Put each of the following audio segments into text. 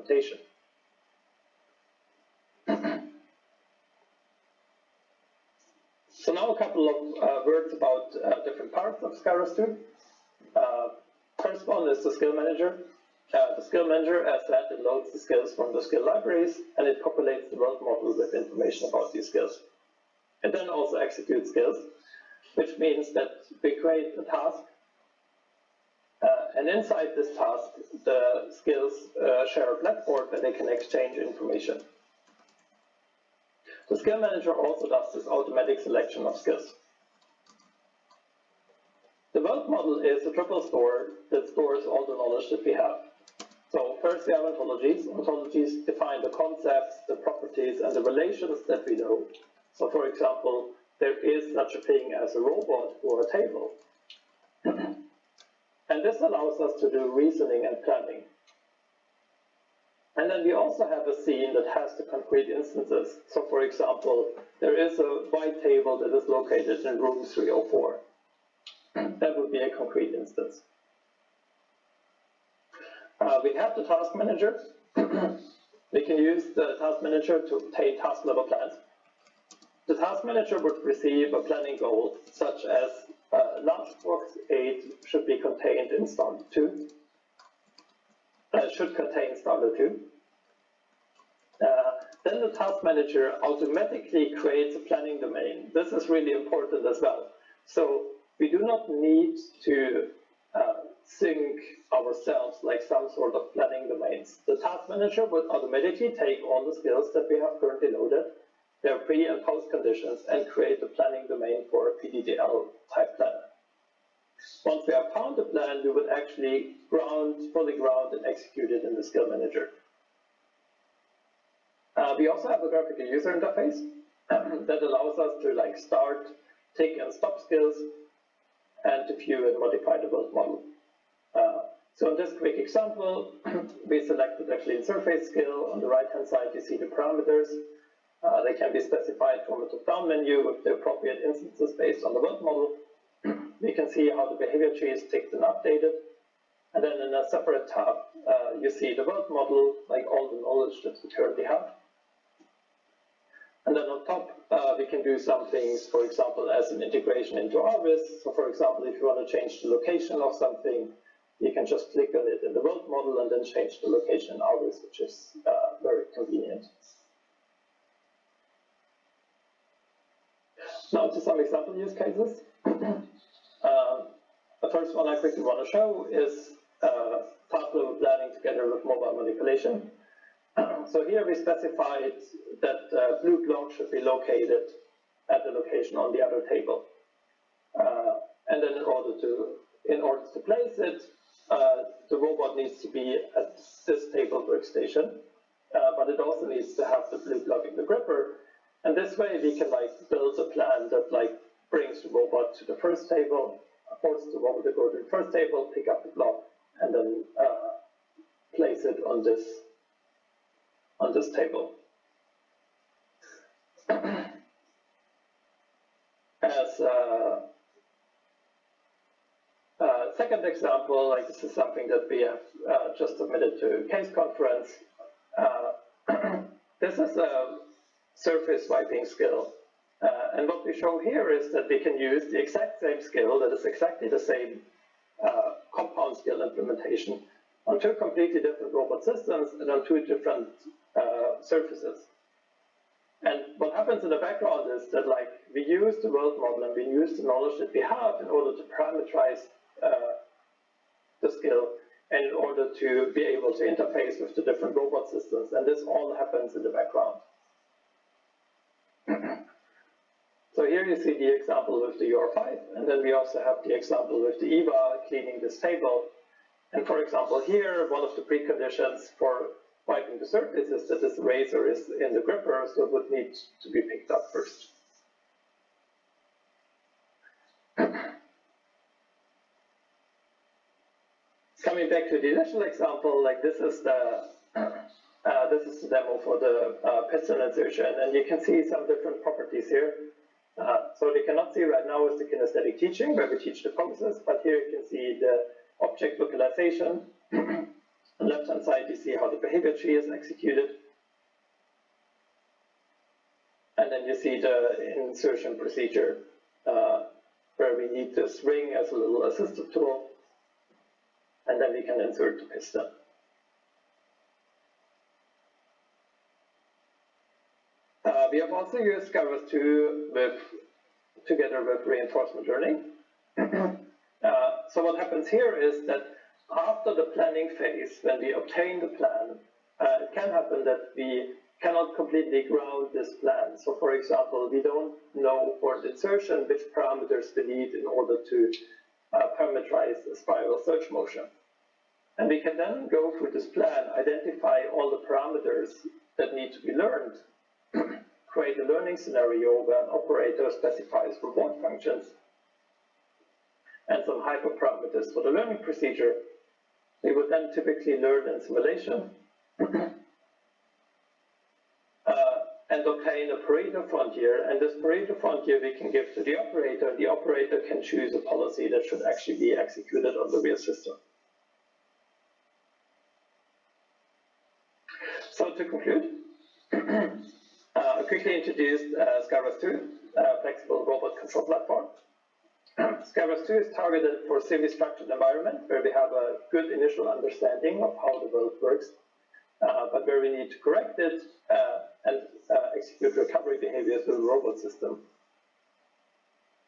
implementation. So now a couple of words about different parts of SkiROS2. First one is the skill manager. The skill manager, as said, it loads the skills from the skill libraries, and it populates the world model with information about these skills. It then also executes skills, which means that we create a task, and inside this task, the skills share a blackboard where they can exchange information. The skill manager also does this automatic selection of skills. The world model is a triple store that stores all the knowledge that we have. So first we have ontologies. Ontologies define the concepts, the properties, and the relations that we know. So for example, there is such a thing as a robot or a table. And this allows us to do reasoning and planning. And then we also have a scene that has the concrete instances. So for example, there is a white table that is located in room 304. That would be a concrete instance. We have the task manager. We can use the task manager to obtain task level plans. The task manager would receive a planning goal, such as lunchbox 8 should be contained in starter 2. Should contain starter 2. Then the task manager automatically creates a planning domain. This is really important as well. So we do not need to sync ourselves like some sort of planning domains. The task manager will automatically take all the skills that we have currently loaded, their pre and post conditions, and create a planning domain for a PDDL type planner. Once we have found the plan, we would actually fully ground and execute it in the skill manager. We also have a graphical user interface that allows us to start, tick, and stop skills, and to view and modify the world model. So in this quick example, we selected a clean surface skill. On the right-hand side, you see the parameters. They can be specified from a top-down menu with the appropriate instances based on the world model. We can see how the behavior tree is ticked and updated. And then in a separate tab, you see the world model, like all the knowledge that we currently have. And then on top, we can do some things, for example, as an integration into Arvis. So for example, if you want to change the location of something, you can just click on it in the world model and then change the location in Arvis, which is very convenient. Now to some example use cases. The first one I quickly want to show is task level planning together with mobile manipulation. So here we specified that blue block should be located at the location on the other table. And then in order to place it, the robot needs to be at this table workstation, but it also needs to have the blue block in the gripper. And this way we can build a plan that brings the robot to the first table, forces the robot to go to the first table, pick up the block, and then place it on this table. As a second example, this is something that we have just submitted to case conference. This is a surface swiping skill. And what we show here is that we can use the exact same skill, that is exactly the same compound skill implementation, on two completely different robot systems and on two different surfaces. And what happens in the background is that we use the world model and we use the knowledge that we have in order to parameterize the skill and in order to be able to interface with the different robot systems. And this all happens in the background. So here you see the example with the UR5, and then we also have the example with the EVA cleaning this table. And for example here, one of the preconditions for wiping the surface is that this eraser is in the gripper, so it would need to be picked up first. Coming back to the initial example, this is the demo for the piston insertion, and you can see some different properties here. So what you cannot see right now is the kinesthetic teaching, where we teach the poses, but here you can see the object localization. On the left-hand side, you see how the behavior tree is executed. And then you see the insertion procedure, where we need this ring as a little assistive tool, and then we can insert the piston. We have also used SkiROS2 together with reinforcement learning. So what happens here is that after the planning phase, when we obtain the plan, it can happen that we cannot completely ground this plan. So for example, we don't know for the insertion which parameters we need in order to parameterize a spiral search motion. And we can then go through this plan, identify all the parameters that need to be learned, create a learning scenario where an operator specifies reward functions and some hyperparameters for the learning procedure. We would then typically learn in simulation and obtain a Pareto frontier. And this Pareto frontier we can give to the operator. The operator can choose a policy that should actually be executed on the real system. So to conclude, I quickly introduced SkiROS2, a flexible robot control platform. SkiROS2 is targeted for a semi-structured environment where we have a good initial understanding of how the world works, but where we need to correct it and execute recovery behaviors with a robot system.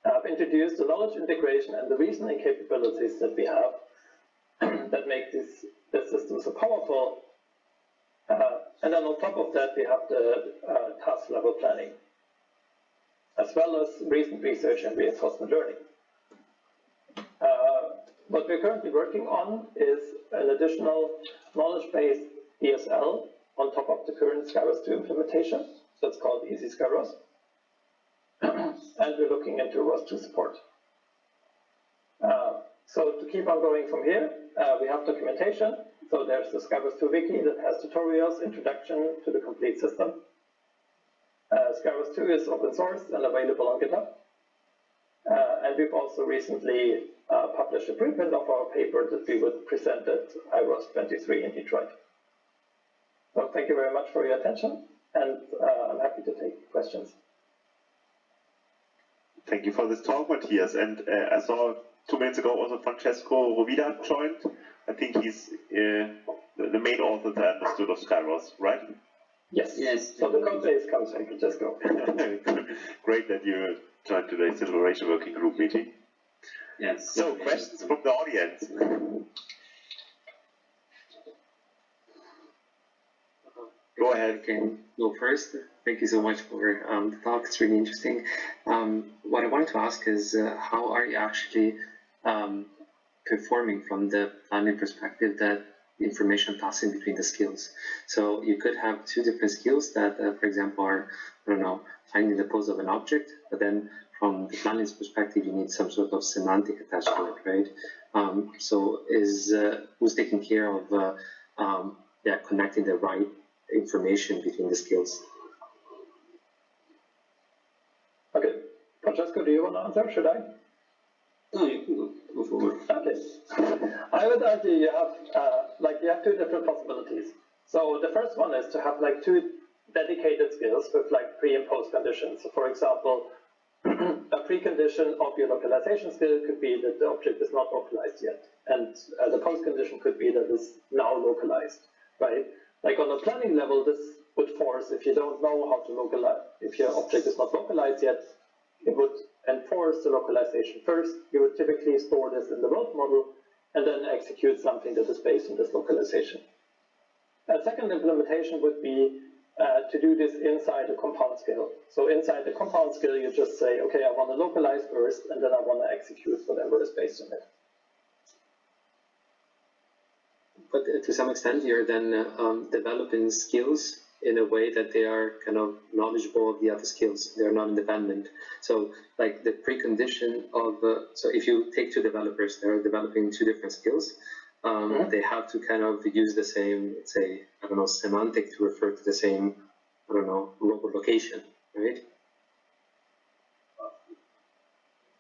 I've introduced the knowledge integration and the reasoning capabilities that we have that make this system so powerful. And then on top of that, we have the task level planning, as well as recent research and reinforcement learning. What we're currently working on is an additional knowledge-based ESL on top of the current SkiROS2 implementation. So it's called Easy SkiROS. And we're looking into ROS2 support. So to keep on going from here, we have documentation. So there's the SkiROS2 wiki that has tutorials, introduction to the complete system. SkiROS2 is open source and available on GitHub. And we've also recently published a preprint of our paper that we would present at IROS 23 in Detroit. So thank you very much for your attention, and I'm happy to take questions. Thank you for this talk, Matthias. And I saw 2 minutes ago also Francesco Rovida joined. I think he's the main author that I understood of SkiROS, right? Yes. Yes. So the conference comes from Francesco. Great that you joined today's Acceleration Working Group meeting. Yes. So questions from the audience. Go ahead. I can go first. Thank you so much for the talk. It's really interesting. What I wanted to ask is how are you actually performing from the planning perspective that information passing between the skills? So you could have 2 different skills that, for example, are, I don't know, finding the pose of an object, but then from the planning's perspective, you need some sort of semantic attached to it, right? So who's taking care of connecting the right information between the skills? Okay, Francesco, do you want to answer? Should I? No, you can go forward. Okay, I would argue you have 2 different possibilities. So the first one is to have 2 dedicated skills with pre and post conditions. So for example, a precondition of your localization skill could be that the object is not localized yet, and the post condition could be that it's now localized, right? Like on a planning level, this would force, if you don't know how to localize, if your object is not localized yet, it would enforce the localization first. You would typically store this in the world model and then execute something that is based on this localization. A second implementation would be to do this inside a compound skill. So inside the compound skill, you just say, okay, I want to localize first, and then I want to execute whatever is based on it. But to some extent, you're then developing skills in a way that they are kind of knowledgeable of the other skills. They're not independent. So like the precondition of, so if you take 2 developers, they're developing 2 different skills. They have to kind of use the same, let's say, I don't know, semantic to refer to the same, I don't know, robot location, right?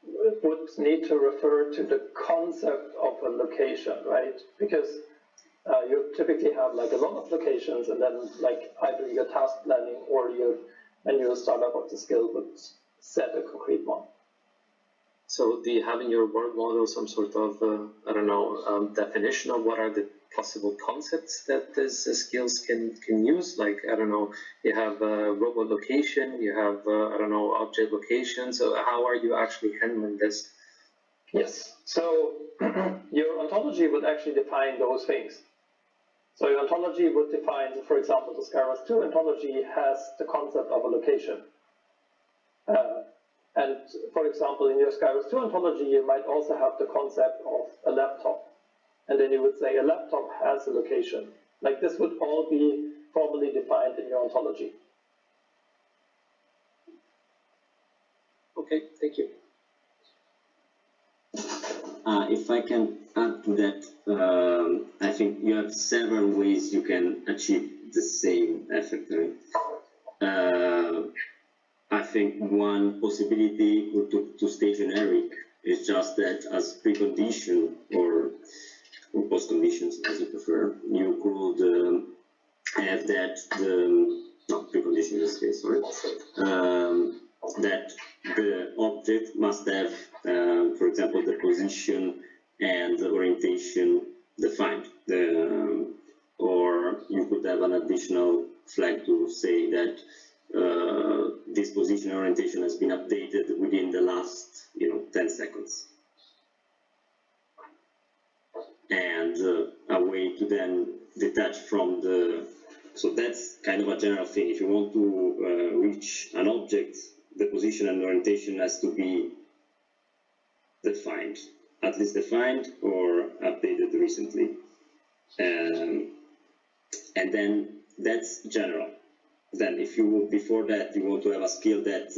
It would need to refer to the concept of a location, right? Because you typically have like a lot of locations, and then like either your task planning or your manual startup of the skill would set a concrete one. So do you have in your world model some sort of, I don't know, definition of what are the possible concepts that these skills can use? Like, I don't know, you have robot location, you have, I don't know, object location. So how are you actually handling this? Yes, so your ontology would actually define those things. So your ontology would define, for example, the SkiROS2 ontology has the concept of a location. And for example, in your SkiROS2 ontology, you might also have the concept of a laptop. And then you would say a laptop has a location. Like this would all be formally defined in your ontology. Okay, thank you. If I can add to that, I think you have several ways you can achieve the same effect. I think one possibility to stay generic is just that as precondition or post conditions, as you prefer, you could have that not precondition in this case, sorry, that the object must have, for example, the position and the orientation defined, or you could have an additional flag to say that this position orientation has been updated within the last 10 seconds. And a way to then detach from so that's kind of a general thing. If you want to reach an object, the position and orientation has to be defined, at least defined or updated recently. And then that's general. Then if you, before that, you want to have a skill that,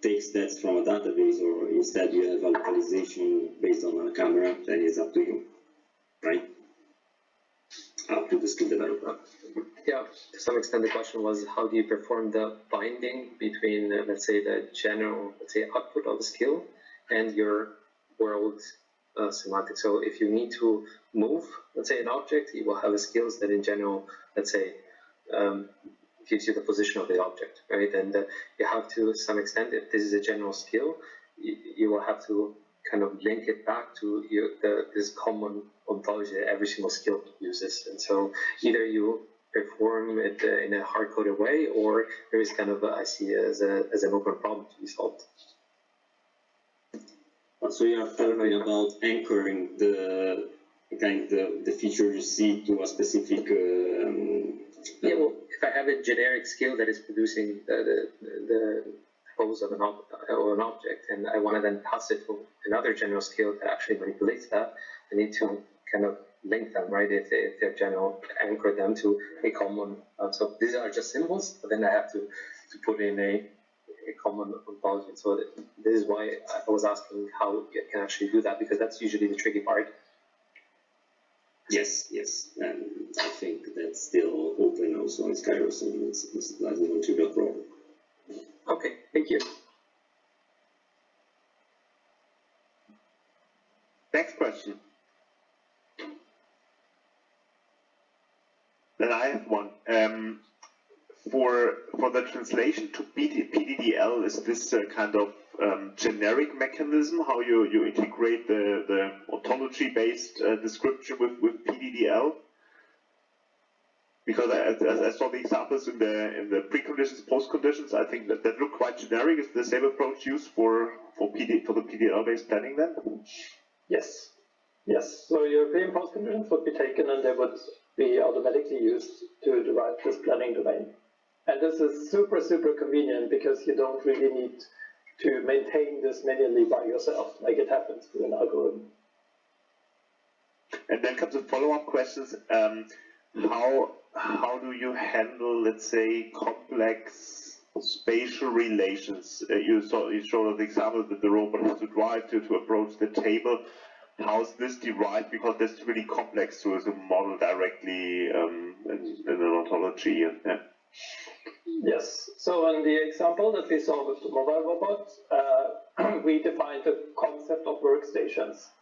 takes that from a database, or instead you have a localization based on a camera, then it's up to you, right? Up to the skill developer. Yeah, to some extent the question was, how do you perform the binding between, let's say, the general, output of the skill and your world semantic. So if you need to move, let's say, an object, you will have the skills that in general, let's say, gives you the position of the object, right? And you have to some extent, if this is a general skill, you will have to kind of link it back to this common ontology that every single skill uses. And so either you perform it in a hard-coded way, or there is kind of, I see it as an open problem to be solved. So you are talking about anchoring the feature you see to a specific. Yeah, well, if I have a generic skill that is producing the pose of an object, and I want to then pass it to another general skill that actually manipulates that, I need to kind of link them, right? If they're general, anchor them to a common. So these are just symbols, but then I have to put in a common ontology. So this is why I was asking how you can actually do that, because that's usually the tricky part. Yes, and I think that's still open also in SkiROS, and it's not a trivial problem. Okay, thank you. Next question. Then I have one. For the translation to PDDL, is this a kind of generic mechanism, how you integrate the ontology-based description with PDDL? Because I saw the examples in the preconditions, postconditions. I think that look quite generic. Is the same approach used for the PDDL-based planning then? Yes. So your pre and postconditions would be taken, and they would be automatically used to derive this planning domain. And this is super convenient, because you don't really need to maintain this manually by yourself, like it happens through an algorithm. And then comes the follow-up questions. How do you handle, let's say, complex spatial relations? You showed the example that the robot has to drive to approach the table. How is this derived? Because that's really complex to model directly in an ontology. Yeah. Yes, so in the example that we saw with the mobile robot, we defined the concept of workstations.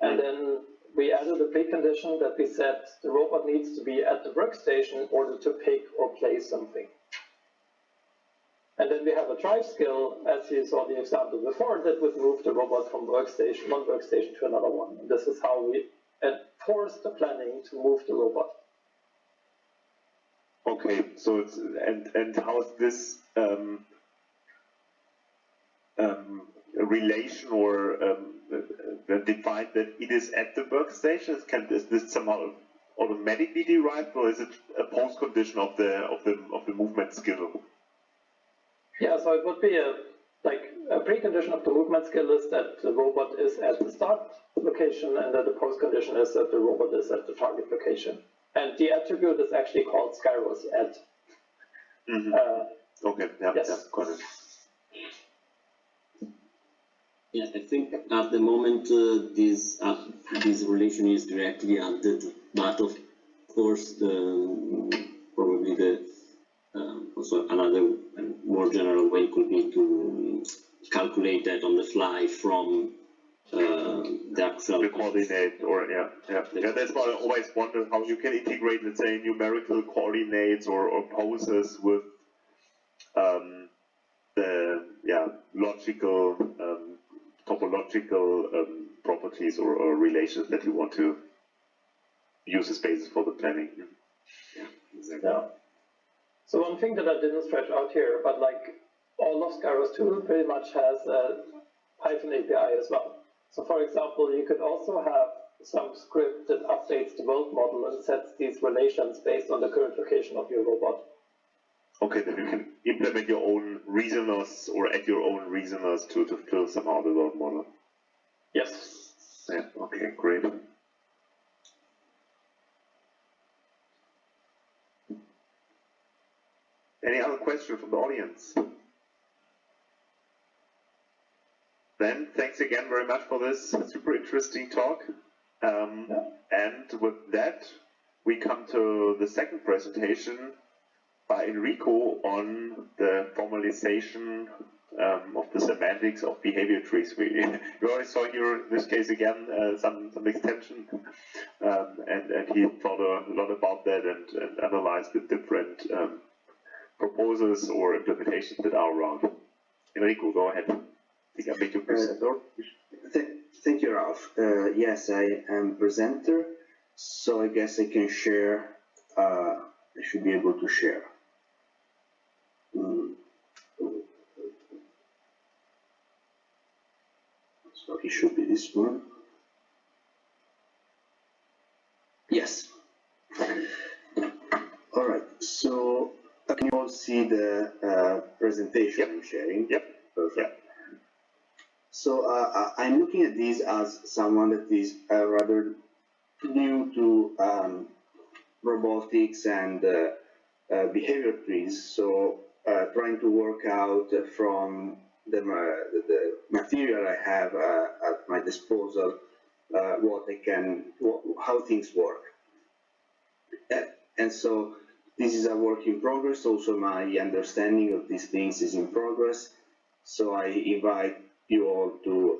And then we added a precondition that we said the robot needs to be at the workstation in order to pick or place something. And then we have a drive skill, as you saw the example before, that would move the robot from one workstation to another one. And this is how we enforce the planning to move the robot. Okay, so it's and how is this relation or defined that it is at the workstation? Is this somehow automatically derived, or is it a post condition of the movement skill? Yeah, so it would be a precondition of the movement skill is that the robot is at the start location, and that the post condition is that the robot is at the target location. And the attribute is actually called SkiROS2. Mm-hmm. Okay, yeah, yes. Yeah, got it. Yeah, I think at the moment this relation is directly added, but of course probably also another more general way could be to calculate that on the fly from the actual coordinate, or yeah. That's why I always wonder how you can integrate, let's say, numerical coordinates or poses with the logical topological properties or relations that you want to use as basis for the planning. Yeah, exactly. Yeah. So one thing that I didn't stretch out here, but like all of SkiROS2 pretty much has a Python API as well. So for example, you could also have some script that updates the world model and sets these relations based on the current location of your robot. Okay, then you can implement your own reasoners or add your own reasoners to fill somehow the world model. Yes. Yeah, okay, great. Any other questions from the audience? Then, thanks again very much for this super interesting talk. And with that, we come to the second presentation by Enrico on the formalization of the semantics of behavior trees. We already saw here, in this case again, some extension, and he thought a lot about that and analyzed the different proposals or implementations that are around. Enrico, go ahead. I think I made you presenter. Thank you, Ralph. Yes, I am presenter, so I guess I can share. I should be able to share. So it should be this one. Yes. All right. So can you all see the presentation I'm sharing? Yep. Perfect. Yep. So I'm looking at this as someone that is rather new to robotics and behavior trees. So trying to work out from the material I have at my disposal how things work. And so this is a work in progress. Also, my understanding of these things is in progress. So I invite you all to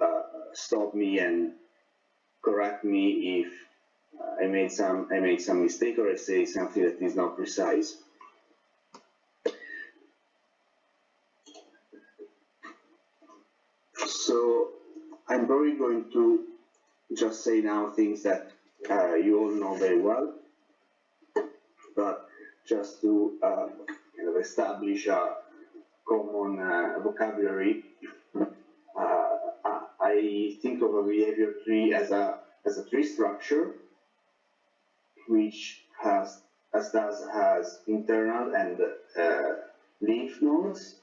stop me and correct me if I made some mistake or I say something that is not precise. So I'm probably going to just say now things that you all know very well, but just to kind of establish a common vocabulary. I think of a behavior tree as a tree structure, which has internal and leaf nodes,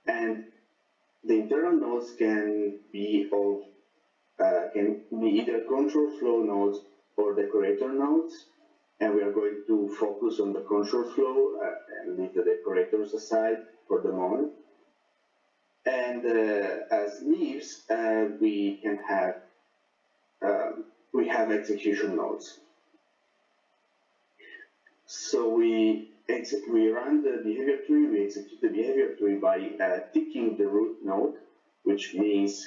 and the internal nodes can be either control flow nodes or decorator nodes, and we are going to focus on the control flow and leave the decorators aside for the moment. And as leaves, we have execution nodes. So we run the behavior tree, we execute the behavior tree by ticking the root node, which means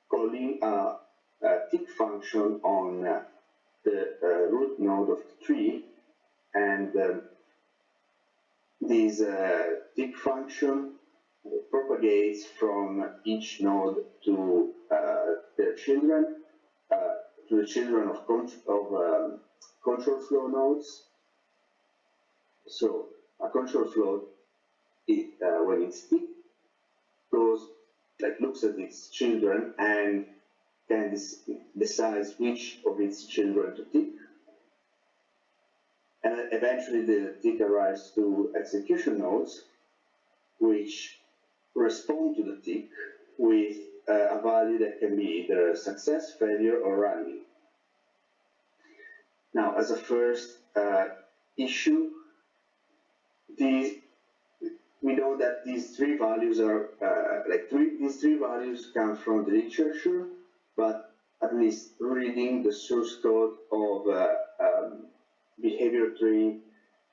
calling a tick function on the root node of the tree, and this tick function propagates from each node to their children, to the children of control flow nodes. So a control flow, when it's tick, looks at its children and can decides which of its children to tick. And eventually the tick arrives to execution nodes, which respond to the tick with a value that can be either success, failure, or running. Now, as a first issue, we know that these three values are these three values come from the literature, but at least reading the source code of behavior tree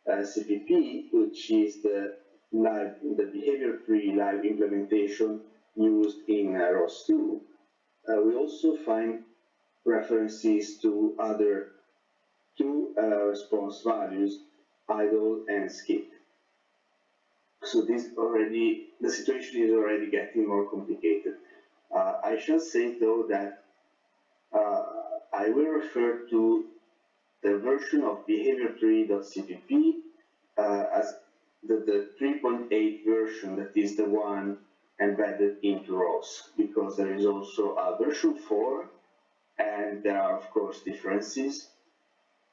CPP, which is the behavior tree live implementation used in RiACT2, we also find references to other two response values, idle and skip. So the situation is already getting more complicated. I shall say though that I will refer to the version of behavior tree.cpp as the 3.8 version, that is the one embedded into ROS, because there is also a version 4, and there are of course differences.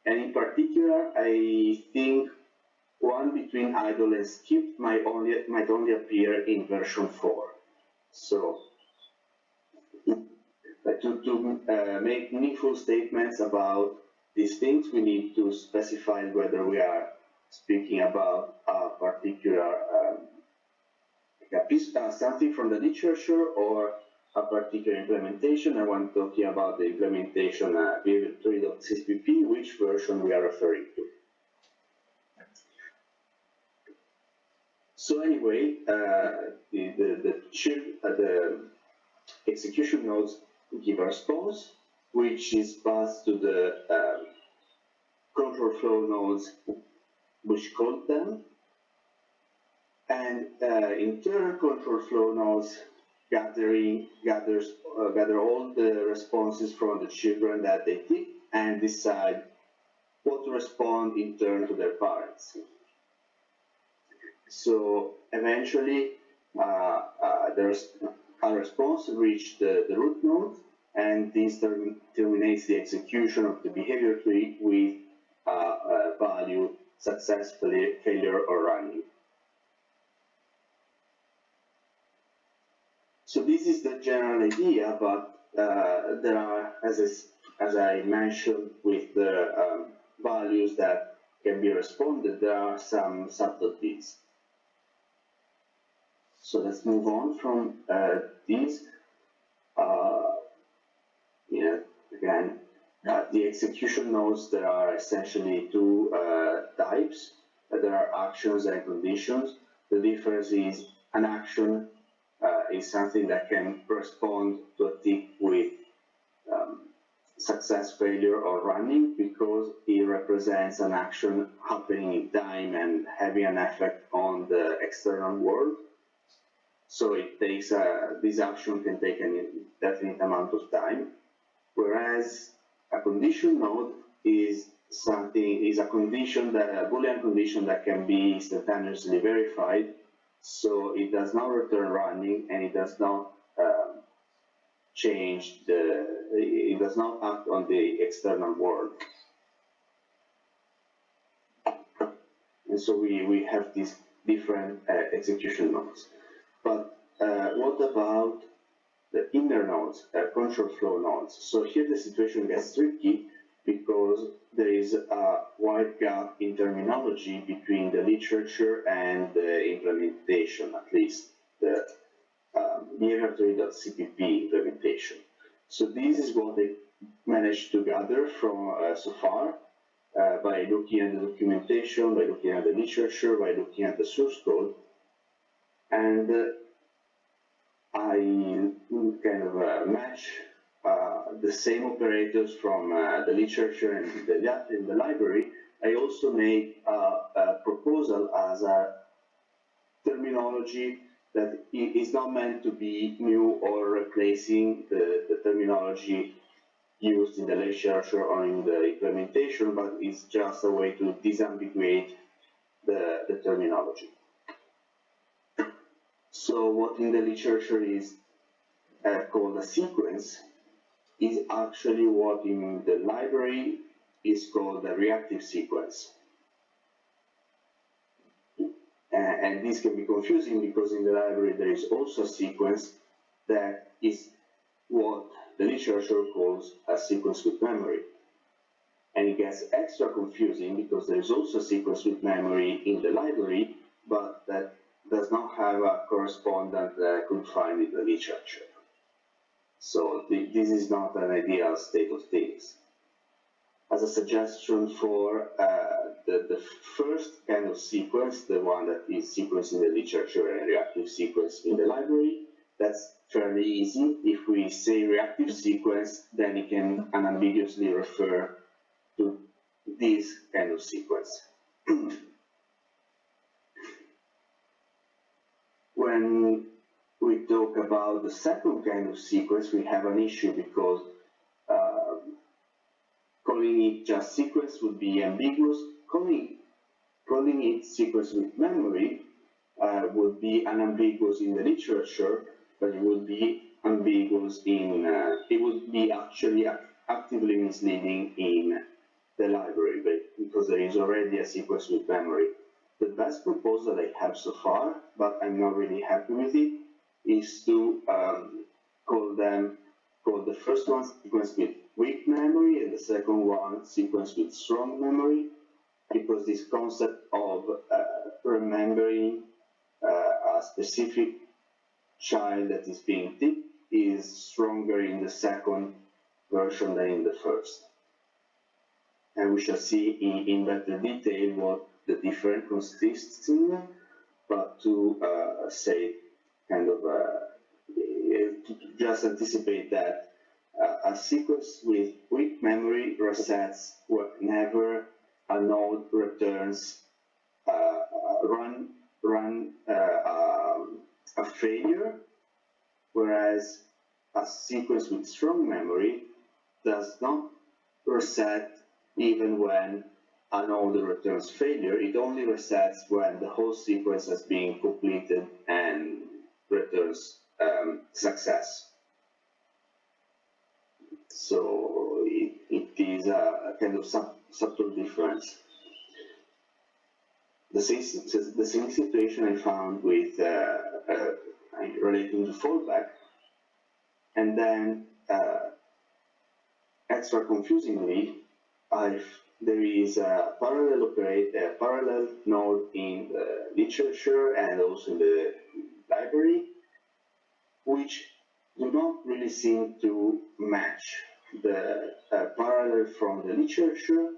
And in particular, I think one between idle and skip might only appear in version 4. So to make meaningful statements about these things, we need to specify whether we are speaking about a particular something from the literature or a particular implementation. And when talking about the implementation behavior tree.cpp, which version we are referring to. So anyway, the execution nodes give a response, which is passed to the control flow nodes, which code them, and in turn, control flow nodes gather all the responses from the children that they tick and decide what to respond in turn to their parents. So eventually, there's a response reach the root node, and this terminates the execution of the behavior tree with a value successfully, failure, or running. So this is the general idea, but there are, as I mentioned, with the values that can be responded, there are some subtleties. So let's move on from these. Again, the execution nodes, there are essentially two types. There are actions and conditions. The difference is an action is something that can respond to a tick with success, failure, or running, because it represents an action happening in time and having an effect on the external world. So it takes this action can take a definite amount of time, whereas a condition node is a condition that a Boolean condition that can be instantaneously verified. So it does not return running, and it does not it does not act on the external world. And so we have these different execution nodes. But what about the inner nodes, control flow nodes? So here the situation gets tricky because there is a wide gap in terminology between the literature and the implementation, at least the behavior tree.cpp implementation. So this is what they managed to gather from so far by looking at the documentation, by looking at the literature, by looking at the source code. And I kind of match the same operators from the literature and in the library, I also made a proposal as a terminology that is not meant to be new or replacing the terminology used in the literature or in the implementation, but it's just a way to disambiguate the terminology. So what in the literature is called a sequence is actually what in the library is called a reactive sequence. And this can be confusing because in the library there is also a sequence that is what the literature calls a sequence with memory. And it gets extra confusing because there is also a sequence with memory in the library, but that does not have a correspondent that I could find in the literature. So this is not an ideal state of things. As a suggestion for the first kind of sequence, the one that is sequence in the literature and reactive sequence in the library, that's fairly easy. If we say reactive sequence, then it can unambiguously refer to this kind of sequence. When we talk about the second kind of sequence, we have an issue because calling it just sequence would be ambiguous. Calling it sequence with memory would be unambiguous in the literature, but it would be ambiguous in, it would be actually actively misleading in the library because there is already a sequence with memory. The best proposal I have so far, but I'm not really happy with it, is to call the first one sequence with weak memory and the second one sequence with strong memory, because this concept of remembering a specific child that is being tipped is stronger in the second version than in the first. And we shall see in better detail what the difference consists in, but to say kind of to just anticipate that a sequence with weak memory resets whenever a node returns a failure, whereas a sequence with strong memory does not reset even when a node returns failure. It only resets when the whole sequence has been completed and returns success. So it is a kind of subtle difference. The same situation I found with relating to fallback, and then extra confusingly, there is a parallel node in the literature and also in the library, which do not really seem to match. The parallel from the literature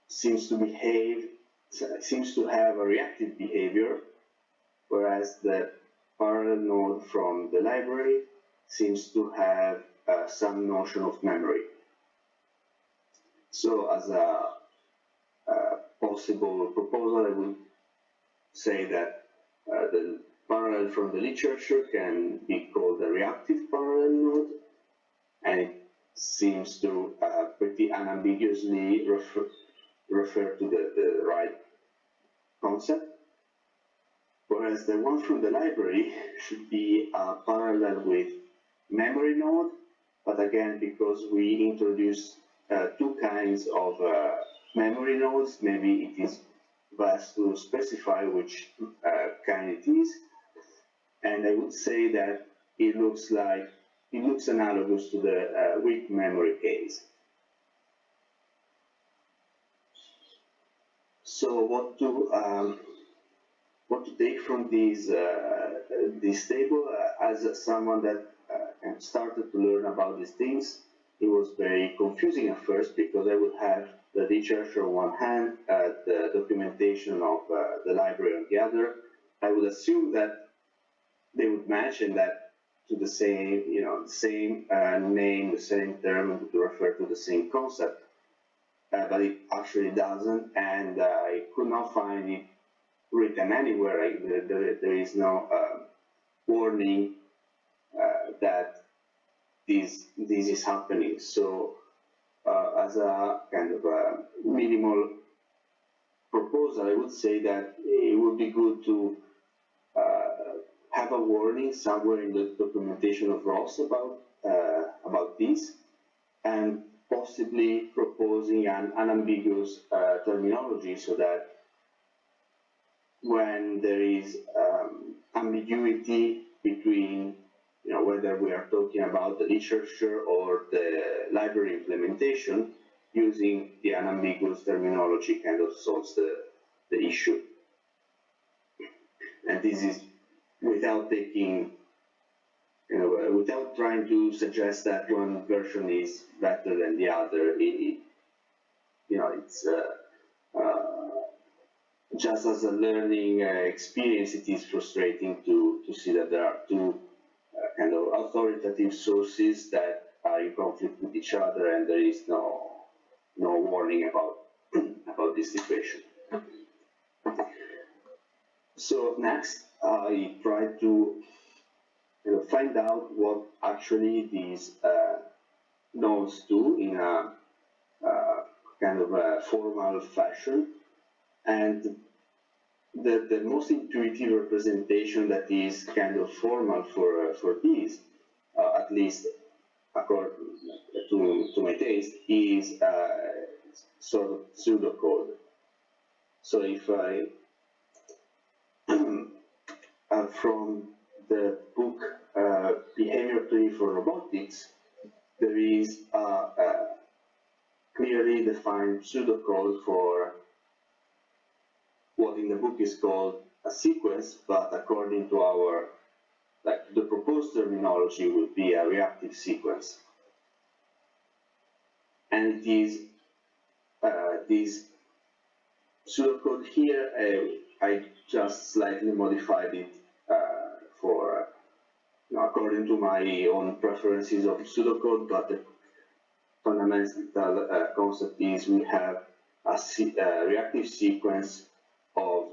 seems to have a reactive behavior, whereas the parallel node from the library seems to have some notion of memory. So as a possible proposal, I would say that the parallel from the literature can be called a reactive parallel node, and it seems to pretty unambiguously refer to the right concept, whereas the one from the library should be a parallel with memory node, but again, because we introduced two kinds of memory nodes, maybe it is best to specify which kind it is. And I would say that it looks analogous to the weak memory case. So what to take from this table? As someone that started to learn about these things, it was very confusing at first because I would have the literature on one hand, the documentation of the library on the other. I would assume that they would match and that to the same, same name, the same term to refer to the same concept, but it actually doesn't, and I could not find it written anywhere. There is no warning that this is happening. So as a kind of a minimal proposal, I would say that it would be good to have a warning somewhere in the documentation of ROS about this, and possibly proposing an unambiguous terminology, so that when there is ambiguity between whether we are talking about the literature or the library implementation, using the unambiguous terminology kind of solves the issue. And this is without taking, without trying to suggest that one version is better than the other. It's just as a learning experience, it is frustrating to see that there are two kind of authoritative sources that are in conflict with each other, and there is no warning about this situation. So next, I try to find out what actually these nodes do in a kind of a formal fashion, and the most intuitive representation that is kind of formal for these, at least according to my taste, is sort of pseudocode. So if I from the book Behavior Theory for Robotics, there is a clearly defined pseudocode for what in the book is called a sequence, but according to our, the proposed terminology would be a reactive sequence. And it is this pseudocode here, I just slightly modified it for, according to my own preferences of pseudocode, but the fundamental concept is we have a reactive sequence of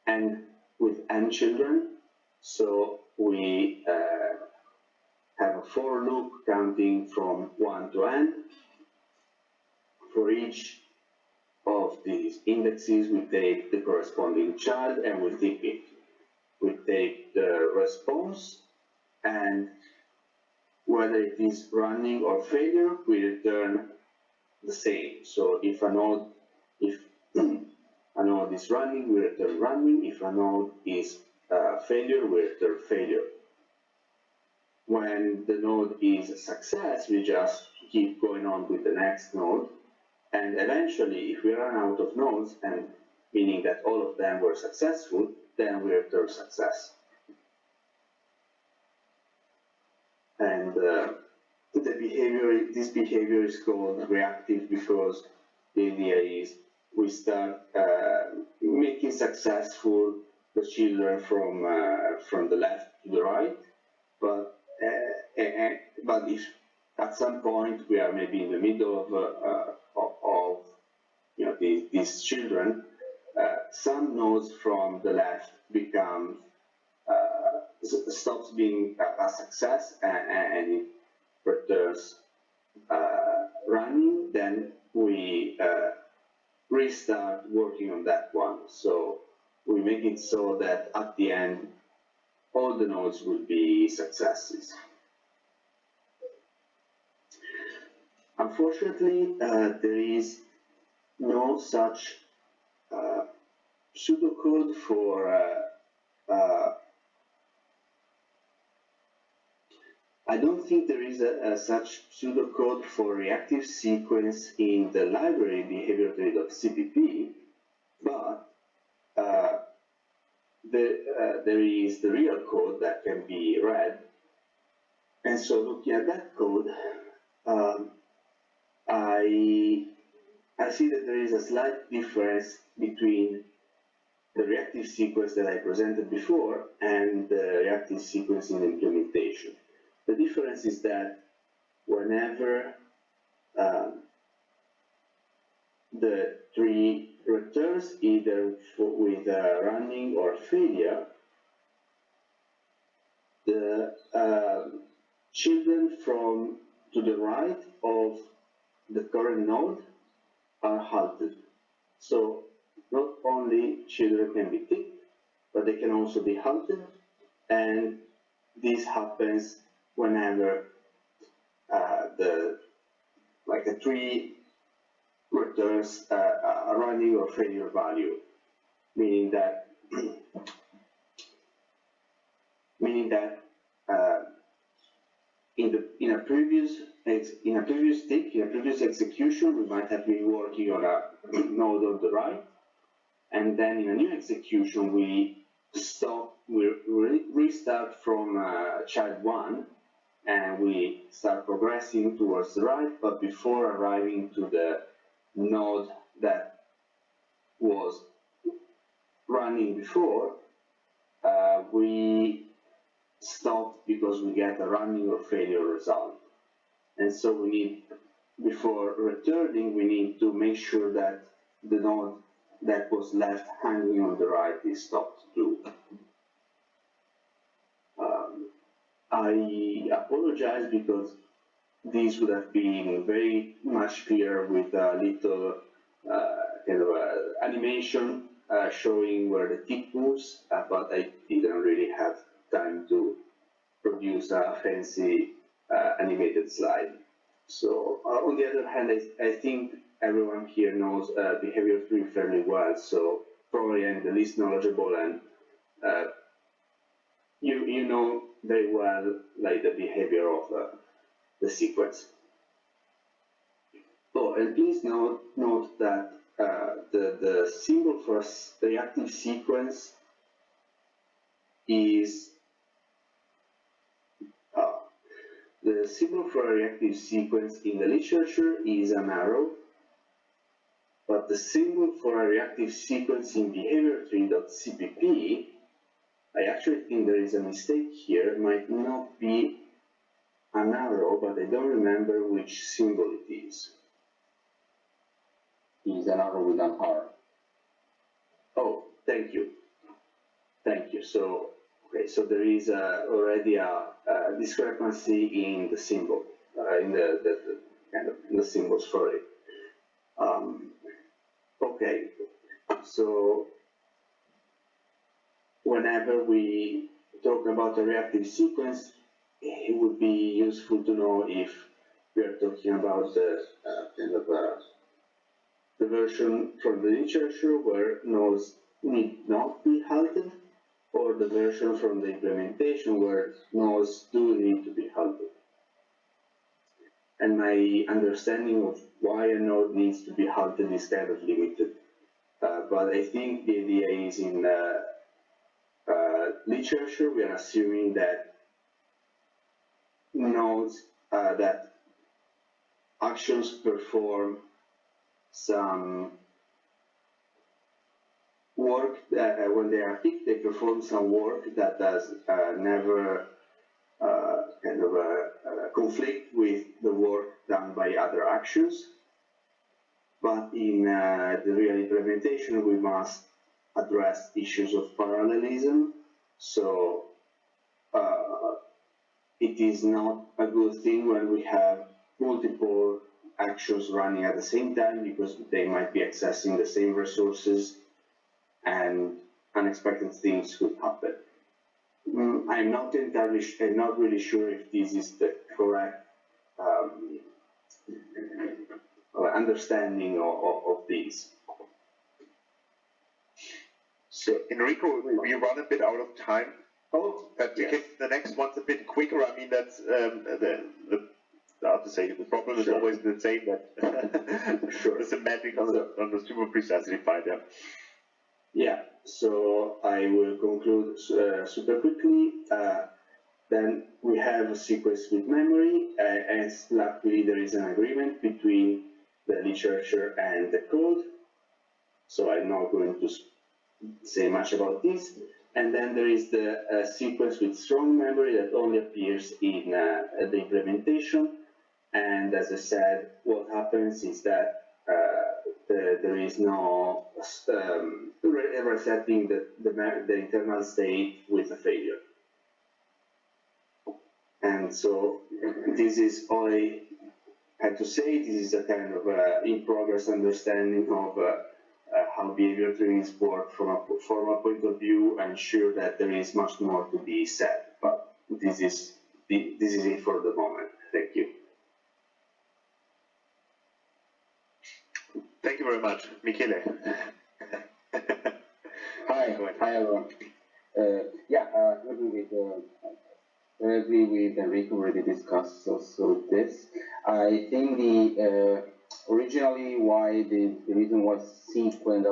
n with n children. So we have a for loop counting from 1 to n. For each of these indexes, we take the corresponding child and we take it. We take the response, and whether it is running or failure, we return the same. So if a node is running, we return running. If a node is failure, we return failure. When the node is a success, we just keep going on with the next node. And eventually, if we run out of nodes, and meaning that all of them were successful, then we return success. And this behavior is called reactive because the idea is we start making successful the children from the left to the right, but if at some point we are maybe in the middle of these children, some nodes from the left become stops being a success and it returns running, then we restart working on that one. So we make it so that at the end, all the nodes will be successes. Unfortunately, there is no such pseudocode for I don't think there is such pseudocode for reactive sequence in the library behavior.cpp, but there is the real code that can be read. And so looking at that code, I see that there is a slight difference between the reactive sequence that I presented before and the reactive sequence in the implementation. The difference is that whenever the tree returns either with running or failure, the children from to the right of the current node are halted. So not only children can be ticked, but they can also be halted, and this happens whenever a tree returns a running or failure value, meaning that in a previous execution, we might have been working on a node on the right, and then in a new execution we restart from child 1, and we start progressing towards the right, but before arriving to the node that was running before, we stopped because we get a running or failure result. And so we need, before returning, we need to make sure that the node that was left hanging on the right is stopped too. I apologize because this would have been very much clearer with a little kind of animation showing where the tick moves, but I didn't really have time to produce a fancy animated slide. So on the other hand, I think everyone here knows behavior tree fairly well, so probably I'm the least knowledgeable, and you know very well like the behavior of the sequence. Oh, and please note that the symbol for a reactive sequence is the symbol for a reactive sequence in the literature is an arrow, but the symbol for a reactive sequence in behavior-tree.cpp, I actually think there is a mistake here. It might not be an arrow, but I don't remember which symbol it is. It is an arrow with an R. Oh, thank you. Thank you. So, okay, so there is already a discrepancy in the symbol, in the symbols for it. Okay, so whenever we talk about a reactive sequence, it would be useful to know if we are talking about the the version from the literature where nodes need not be halted, or the version from the implementation where nodes do need to be halted. And my understanding of why a node needs to be halted is kind of limited. But I think the idea is in literature, we are assuming that nodes, that actions perform some work, when they are picked, they perform some work that does never conflict with the work done by other actions. But in the real implementation, we must address issues of parallelism. So it is not a good thing when we have multiple actions running at the same time, because they might be accessing the same resources and unexpected things could happen. I'm not really sure if this is the correct understanding of these. So Enrico, we run a bit out of time. Oh, but yes. The next one's a bit quicker. I mean, that's I have to say the problem is always the same, that Sure. the semantic on the super precisely defined. Yeah. Yeah, so I will conclude super quickly. Then we have a sequence with memory, and luckily there is an agreement between the literature and the code. So I'm not going to say much about this. And then there is the sequence with strong memory that only appears in the implementation. And as I said, what happens is that there is no resetting the internal state with a failure. And so this is all I had to say. This is a kind of in-progress understanding of how behavior trainings work from a point of view. I'm sure that there is much more to be said, but this is it for the moment. Thank you. Thank you very much, Michele. Hi everyone. I agree with Enrico. Already discussed also this. I think originally why the reason was sequence,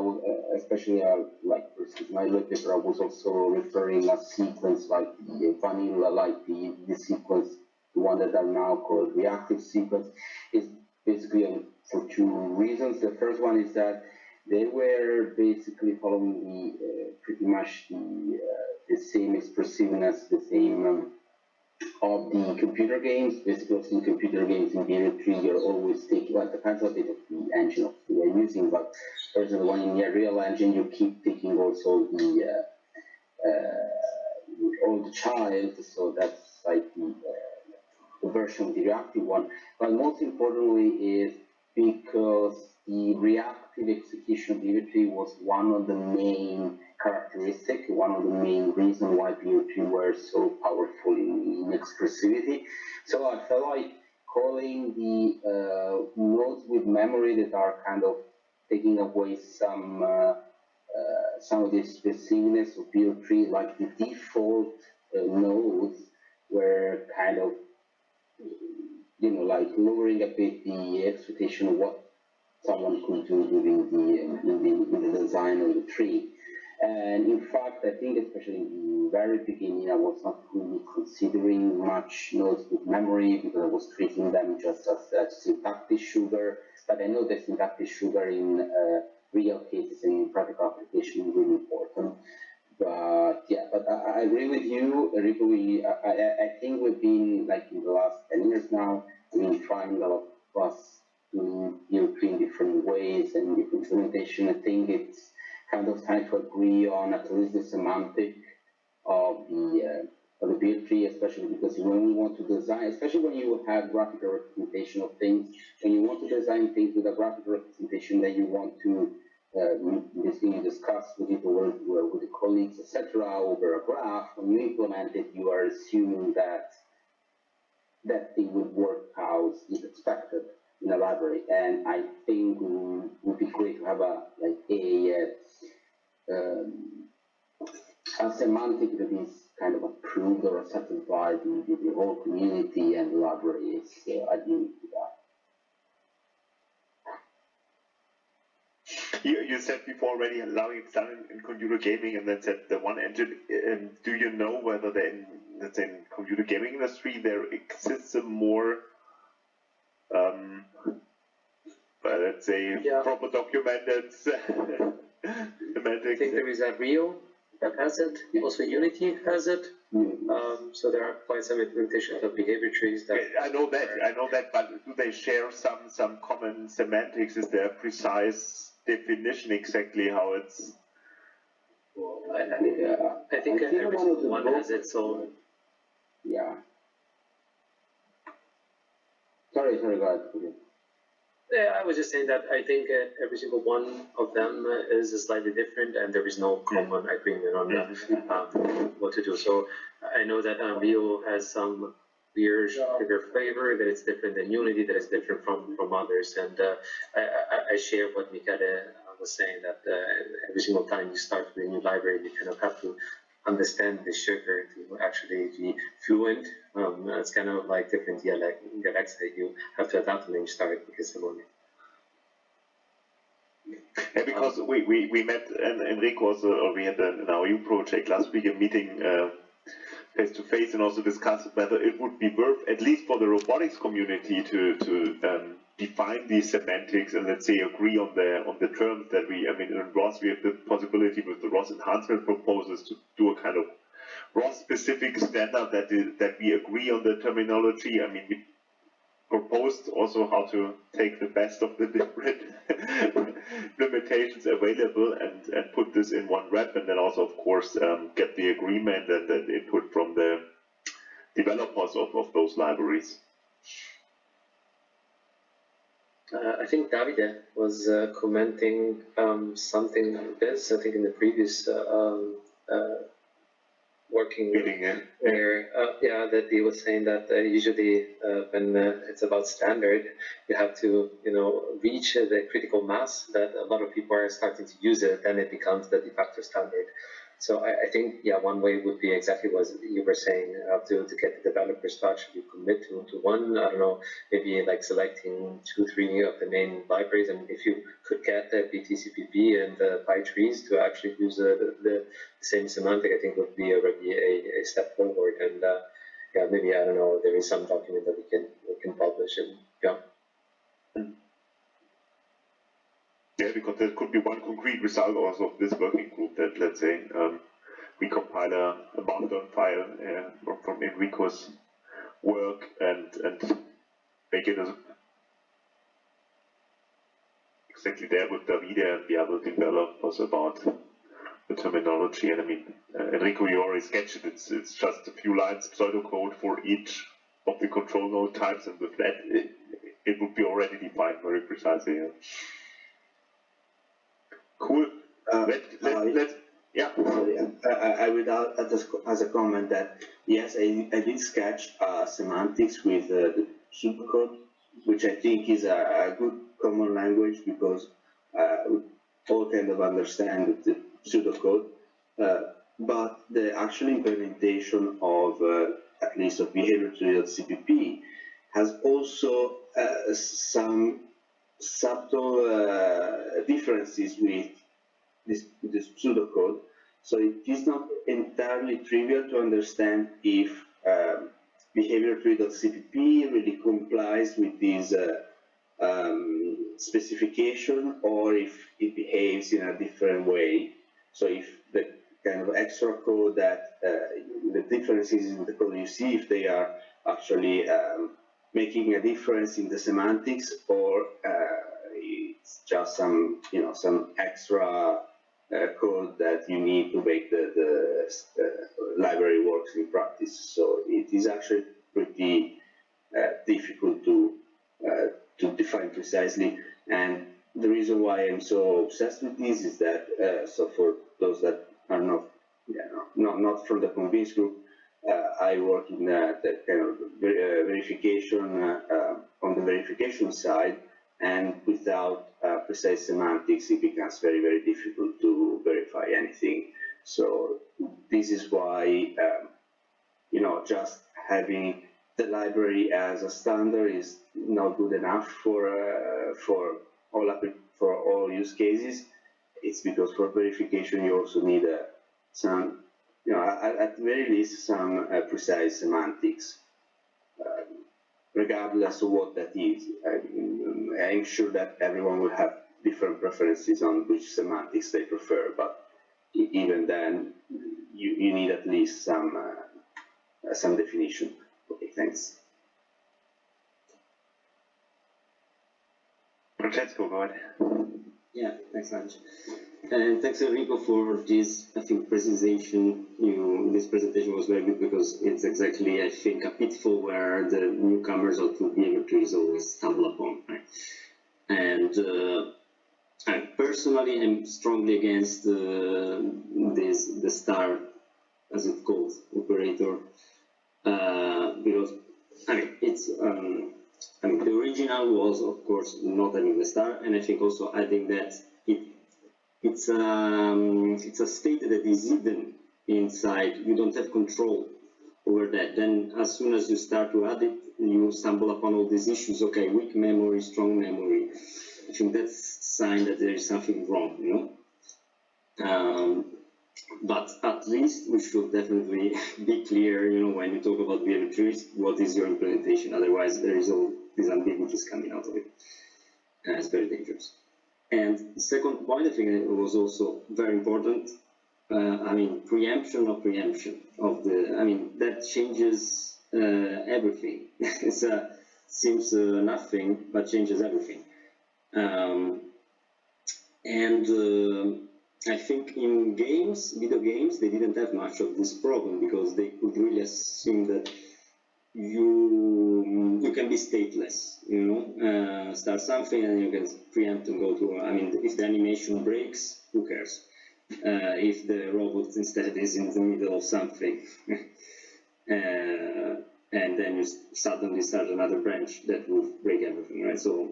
especially like versus my paper, I was also referring a sequence like the vanilla, like the sequence, the one that are now called reactive sequence, is basically for two reasons. The first one is that they were basically following pretty much the same expressiveness, the same of the computer games. Basically, in computer games in behavior tree, you're always taking, well, it depends a bit of the engine of you are using, but versus the one in your real engine, you keep taking also the old child, so that's like the version of the reactive one. But most importantly is because the reactive execution of behavior tree was one of the main characteristics, one of the main reasons why behavior tree were so powerful in expressivity. So I felt like calling the nodes with memory that are kind of taking away some of the expressiveness of behavior tree, like the default nodes were kind of, like lowering a bit the expectation of what someone could do in the design of the tree. And in fact, I think especially in the very beginning, I was not really considering much nodes with memory because I was treating them just as syntactic sugar. But I know that syntactic sugar in real cases and in practical application is really important. But yeah, but I agree with you, Enrico. I think we've been, like in the last 10 years now, we've been trying a lot of us to in different ways and different implementation. I think it's kind of time to agree on at least the semantic of the behavior tree, especially because when we want to design, especially when you have graphical representation of things, when you want to design things with a graphical representation that you want to basically discuss with people, with the colleagues, etc., over a graph, when you implement it, you are assuming that that thing would work how is expected in a library. And I think it would be great to have a semantic that is kind of approved or accepted by the whole community and the library. I agree with that. You said before already allowing it's done in computer gaming, and then said the one engine. Do you know whether let's say in computer gaming industry there exists a more let's say proper documented semantics? I think there is a Rio that has it. Also Unity has it. So there are quite some implementations of behavior trees that. I know that, but do they share some common semantics? Is there a precise definition exactly how it's? Well, I think every single one has its own. Yeah. Sorry, go ahead. Yeah, I was just saying that I think every single one of them is slightly different, and there is no common agreement on what to do. So I know that Rio has some weird flavor that is different than Unity, that is different from others. And I share what Michele was saying, that every single time you start with a new library, you kind of have to understand the sugar to actually be fluent. It's kind of like different dialects that you have to adapt when you start because of it. Yeah, because we met Enrico also, or we had an AU project last week, a meeting face to face, and also discussed whether it would be worth, at least for the robotics community, to define the semantics and let's say agree on the terms that we, I mean, in ROS we have the possibility with the ROS enhancement proposals to do a kind of ROS specific standard that we agree on the terminology. I mean, we proposed also how to take the best of the different limitations available and put this in one rep, and then also of course get the agreement and the input from the developers of those libraries. I think Davide was commenting something like this, I think in the previous working meeting, where that he was saying that usually when it's about standard, you have to reach the critical mass that a lot of people are starting to use it, then it becomes the de facto standard. So I think one way would be exactly what you were saying, to get the developers to actually commit to one. I don't know, maybe like selecting 2-3 of the main libraries, and if you could get the BTCPP and the PyTrees to actually use the same semantic, I think would be already a step forward. And maybe, I don't know, there is some document that we can publish, and Yeah, because there could be one concrete result also of this working group that, let's say, we compile a Markdown file from Enrico's work and make it as exactly there with Rovida and the other developers about the terminology. And I mean, Enrico, you already sketched it. It's just a few lines pseudocode for each of the control node types, and with that, it would be already defined very precisely. Yeah. Cool. Let's yeah. I would add as a comment that yes, I did sketch semantics with the pseudocode, which I think is a good common language because we all kind of understand the pseudocode. But the actual implementation of at least of behavior-to-CPP has also some subtle differences with this pseudocode. So it is not entirely trivial to understand if behavior-to-CPP really complies with this specification, or if it behaves in a different way. So if the kind of extra code that the differences in the code you see, if they are actually making a difference in the semantics, or it's just some some extra code that you need to make the library works in practice. So it is actually pretty difficult to define precisely. And the reason why I'm so obsessed with this is that so for those that are not from the Convince group, I work in the kind of verification on the verification side, and without precise semantics, it becomes very, very difficult to verify anything. So this is why just having the library as a standard is not good enough for all use cases. It's because for verification you also need some, at the very least, some precise semantics, regardless of what that is. I'm sure that everyone will have different preferences on which semantics they prefer, but even then, you need at least some definition. Okay, thanks. Francesco, go ahead. Yeah, thanks, Ange. And thanks, Enrico, for this, I think, presentation. This presentation was very good because it's exactly, I think, a pitfall where the newcomers of behavior trees always stumble upon, right? And I personally am strongly against the star, as it's called, operator, because it's the original was, of course, not having the star, and I think also adding that it's a state that is hidden inside. You don't have control over that. Then, as soon as you start to add it, you stumble upon all these issues. Okay, weak memory, strong memory. I think that's a sign that there is something wrong, But at least we should definitely be clear, when you talk about behavior trees, what is your implementation? Otherwise, there is these ambiguities coming out of it. It's very dangerous. And the second point, I think it was also very important. I mean, preemption of the, I mean, that changes everything. It seems nothing, but changes everything. I think in games, video games, they didn't have much of this problem because they could really assume that you can be stateless, you know, start something and you can preempt and go to, I mean, if the animation breaks, who cares? If the robot instead is in the middle of something, and then you suddenly start another branch that will break everything, right? So,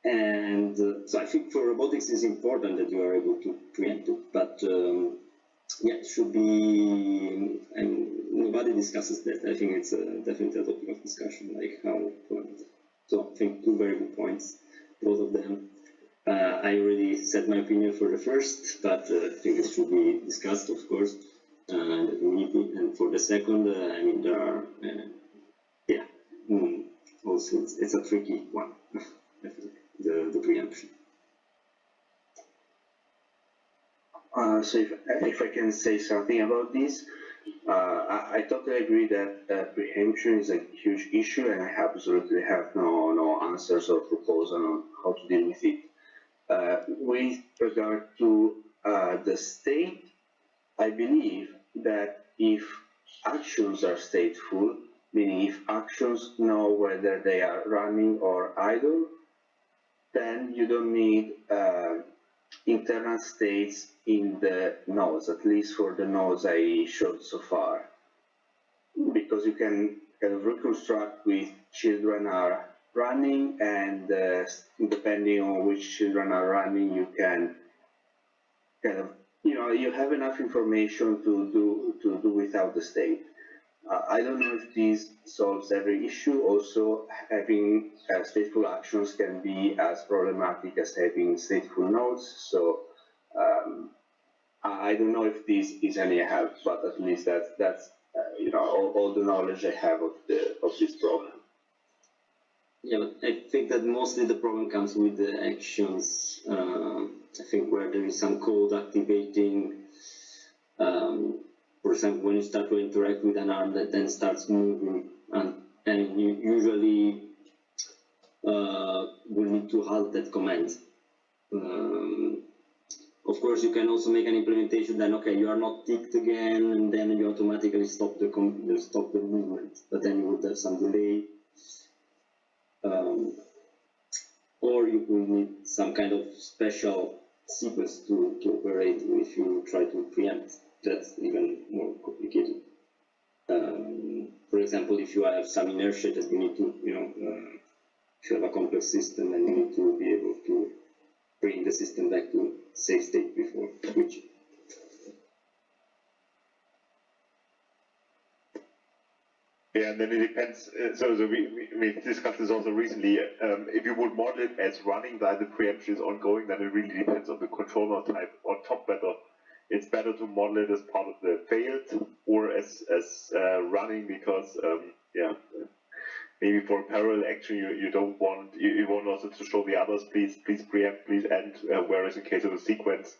so I think for robotics it's important that you are able to preempt it, but yeah, it should be, and nobody discusses that. I think it's definitely a topic of discussion, like how to implement it. So I think two very good points, both of them. I already said my opinion for the first, but I think it should be discussed, of course, in the community. And for the second, I mean, there are, yeah, also it's a tricky one, I think, the preemption. So if I can say something about this, I totally agree that preemption is a huge issue, and I absolutely have no answers or proposal on how to deal with it. With regard to the state, I believe that if actions are stateful, meaning if actions know whether they are running or idle, then you don't need internal states in the nodes, at least for the nodes I showed so far, because you can kind of reconstruct with children are running, and depending on which children are running, you can kind of, you know, you have enough information to do without the state. I don't know if this solves every issue. Also, having stateful actions can be as problematic as having stateful nodes. So I don't know if this is any help, but at least that's you know, all the knowledge I have of this problem. Yeah, but I think that mostly the problem comes with the actions. I think where there is some code activating. For example, when you start to interact with an arm that then starts moving, and you usually will need to halt that command. Of course, you can also make an implementation then, okay, you are not ticked again, and then you automatically stop the movement, but then you would have some delay. Or you will need some kind of special sequence to operate if you try to preempt. That's even more complicated. For example, if you have some inertia that you need to, you know, if you have a complex system and you need to be able to bring the system back to safe state before switching. Yeah, and then it depends. So we discussed this also recently. If you would model it as running while the preemption is ongoing, then it really depends on the controller type. On top, whether it's better to model it as part of the failed or as running, because yeah, maybe for a parallel action you don't want, you want also to show the others, please preempt, please end. Whereas in case of a sequence,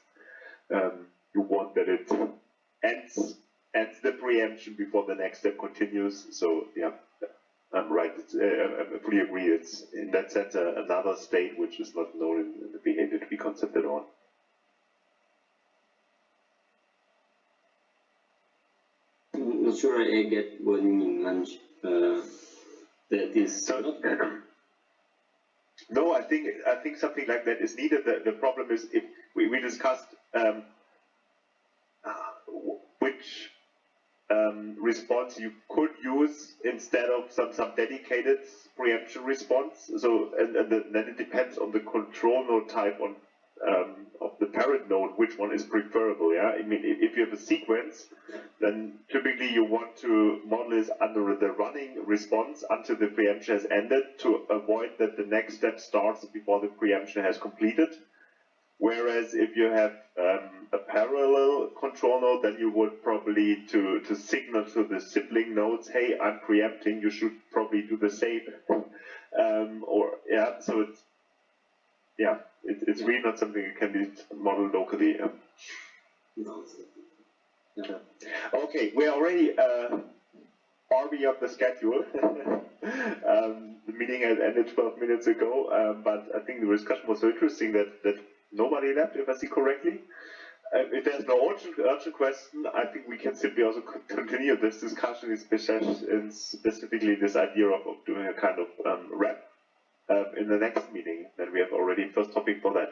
you want that it ends the preemption before the next step continues. So yeah, I'm right. I fully agree. It's in that sense another state which is not known in the behavior tree concept at all. I'm not sure I get what you mean, Manj. That is not better. No, I think something like that is needed. The problem is, if we discussed which response you could use instead of some dedicated preemption response. So and then it depends on the control node type on of the parent node, which one is preferable. Yeah, I mean, if you have a sequence, then typically you want to model this under the running response until the preemption has ended to avoid that the next step starts before the preemption has completed. Whereas if you have a parallel control node, then you would probably to signal to the sibling nodes, hey, I'm preempting, you should probably do the same. So it's really not something that can be modeled locally. Okay, we're already far beyond the schedule. The meeting had ended 12 minutes ago, but I think the discussion was so interesting that nobody left, if I see correctly. If there's no urgent question, I think we can simply also continue this discussion, specifically this idea of doing a kind of wrap in the next meeting. Then we have already first topic for that.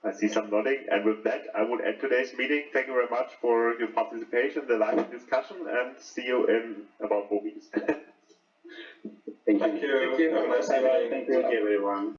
I see some nodding, and with that, I would end today's meeting. Thank you very much for your participation, the live discussion, and see you in about 4 weeks. Thank you. Thank you. Have a nice evening. Thank you, everyone.